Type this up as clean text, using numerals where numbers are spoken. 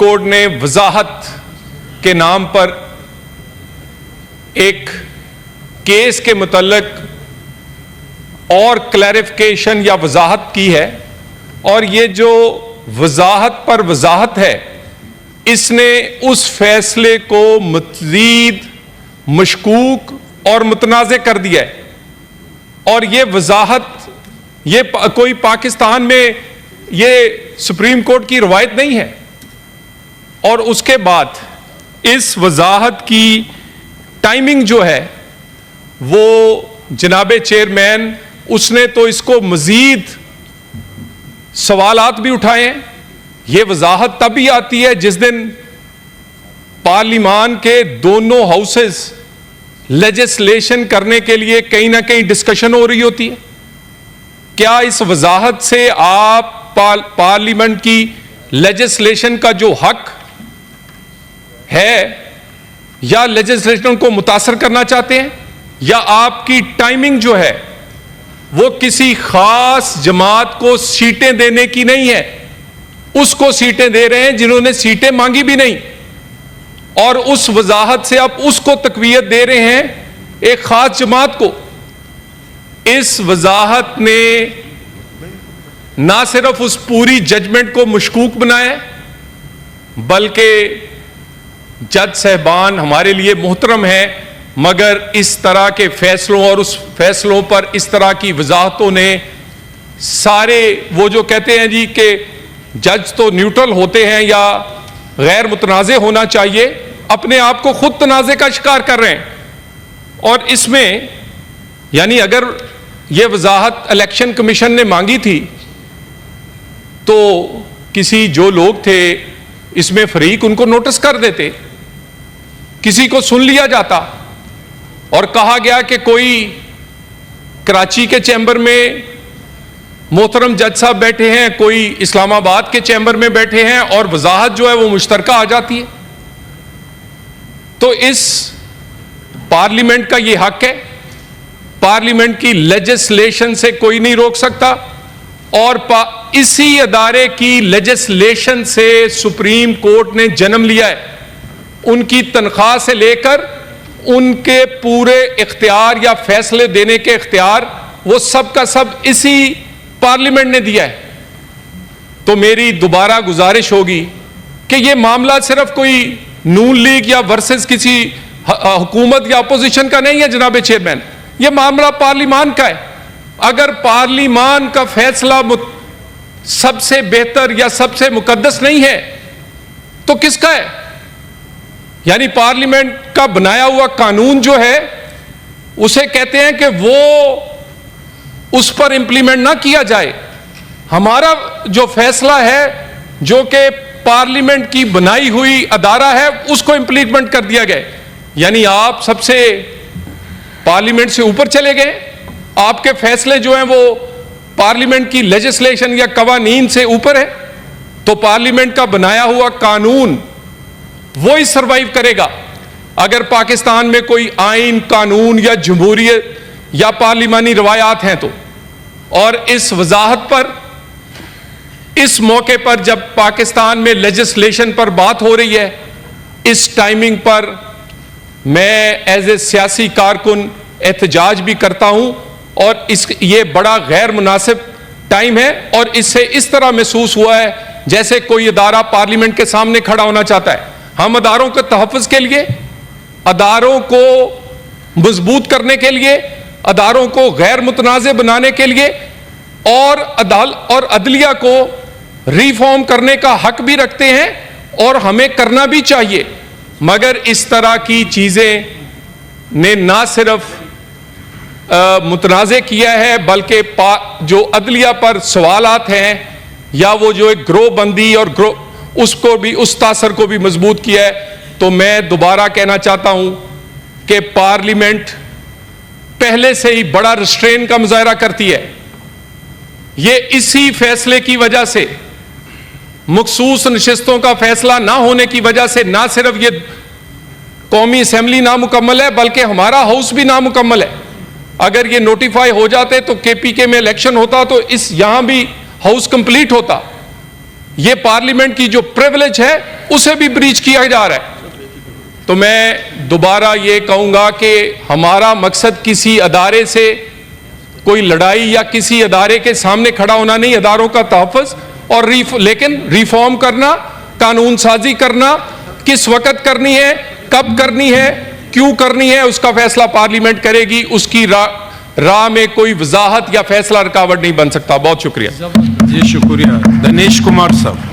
Court ने वजाहत के नाम पर एक केस के मुतल्लिक और क्लैरिफिकेशन या वजाहत की है, और ये जो वजाहत पर वजाहत है इसने उस फैसले को मज़ीद मशकूक और मुतनाज़े कर दिया है। और ये वजाहत ये कोई पाकिस्तान में ये सुप्रीम कोर्ट की रवायत नहीं है। और उसके बाद इस वजाहत की टाइमिंग जो है वो जनाबे चेयरमैन उसने तो इसको मजीद सवालात भी उठाए हैं। ये वजाहत तभी आती है जिस दिन पार्लिमान के दोनों हाउसेस लेजिस्लेशन करने के लिए कहीं ना कहीं डिस्कशन हो रही होती है। क्या इस वजाहत से आप पार्लियामेंट की लेजिस्लेशन का जो हक है या लेजिस्लेशन को मुतासर करना चाहते हैं, या आपकी टाइमिंग जो है वो किसी खास जमात को सीटें देने की नहीं है, उसको सीटें दे रहे हैं जिन्होंने सीटें मांगी भी नहीं, और उस वजाहत से आप उसको तकवीयत दे रहे हैं एक खास जमात को। इस वजाहत ने ना सिर्फ उस पूरी जजमेंट को मशकूक बनाया, बल्कि जज साहबान हमारे लिए मोहतरम है, मगर इस तरह के फैसलों और उस फैसलों पर इस तरह की वजाहतों ने सारे वो जो कहते हैं जी कि जज तो न्यूट्रल होते हैं या गैर मुतनाज़े होना चाहिए, अपने आप को खुद तनाज़े का शिकार कर रहे हैं। और इसमें यानी अगर ये वजाहत इलेक्शन कमीशन ने मांगी थी तो किसी जो लोग थे इसमें फरीक उनको नोटिस कर देते, किसी को सुन लिया जाता और कहा गया कि कोई कराची के चैम्बर में मोहतरम जज साहब बैठे हैं, कोई इस्लामाबाद के चैम्बर में बैठे हैं, और वजाहत जो है वो मुश्तरका आ जाती है। तो इस पार्लियामेंट का ये हक है, पार्लियामेंट की लेजिस्लेशन से कोई नहीं रोक सकता, और इसी अदारे की लेजिस्लेशन से सुप्रीम कोर्ट ने जन्म लिया है। उनकी तनख्वाह से लेकर उनके पूरे इख्तियार या फैसले देने के इख्तियार वो सब का सब इसी पार्लियामेंट ने दिया है। तो मेरी दोबारा गुजारिश होगी कि ये मामला सिर्फ कोई नून लीग या वर्सेस किसी हुकूमत या अपोजिशन का नहीं है जनाब चेयरमैन, ये मामला पार्लियामान का है। अगर पार्लियामान का फैसला सबसे बेहतर या सबसे मुकद्दस नहीं है तो किसका है? यानी पार्लियामेंट का बनाया हुआ कानून जो है उसे कहते हैं कि वो उस पर इंप्लीमेंट ना किया जाए। हमारा जो फैसला है जो कि पार्लियामेंट की बनाई हुई अदारा है उसको इंप्लीमेंट कर दिया गया। यानी आप सबसे पार्लियामेंट से ऊपर चले गए, आपके फैसले जो हैं वो पार्लियामेंट की लेजिस्लेशन या कवानीन से ऊपर है। तो पार्लियामेंट का बनाया हुआ कानून वो ही सरवाइव करेगा। अगर पाकिस्तान में कोई आइन, कानून या जमहूरियत या पार्लिमानी रवायात हैं तो। और इस वजाहत पर इस मौके पर जब पाकिस्तान में लेजिस्लेशन पर बात हो रही है, इस टाइमिंग पर मैं एज ए सियासी कारकुन एहतजाज भी करता हूं, और ये बड़ा गैर मुनासिब टाइम है, और इससे इस तरह महसूस हुआ है जैसे कोई अदारा पार्लियामेंट के सामने खड़ा होना चाहता है। हम अदारों के तहफ़्फ़ुज़ के लिए, अदारों को मजबूत करने के लिए, अदारों को गैर मुतनाज़े बनाने के लिए और अदलिया को रिफॉर्म करने का हक भी रखते हैं, और हमें करना भी चाहिए। मगर इस तरह की चीज़ें ने ना सिर्फ मुतनाज़े किया है, बल्कि जो अदलिया पर सवालात हैं या वो जो एक ग्रोह बंदी और उसको भी, उस तासर को भी मजबूत किया है। तो मैं दोबारा कहना चाहता हूं कि पार्लियामेंट पहले से ही बड़ा रिस्ट्रेन का मुजाहरा करती है। ये इसी फैसले की वजह से, मखसूस नशिस्तों का फैसला ना होने की वजह से, ना सिर्फ ये कौमी असेंबली नामुकम्मल है बल्कि हमारा हाउस भी नामुकम्मल है। अगर ये नोटिफाई हो जाते तो केपीके में इलेक्शन होता तो यहां भी हाउस कंप्लीट होता। ये पार्लियामेंट की जो प्रिविलेज है उसे भी ब्रीच किया जा रहा है। तो मैं दोबारा ये कहूंगा कि हमारा मकसद किसी अदारे से कोई लड़ाई या किसी अदारे के सामने खड़ा होना नहीं, अदारों का तहफ़्फ़ुज़ और लेकिन रिफॉर्म करना, कानून साजी करना, किस वक्त करनी है, कब करनी है, क्यों करनी है, उसका फैसला पार्लियामेंट करेगी। उसकी राह में कोई वजाहत या फैसला रुकावट नहीं बन सकता। बहुत शुक्रिया जी, शुक्रिया। दिनेश कुमार साहब।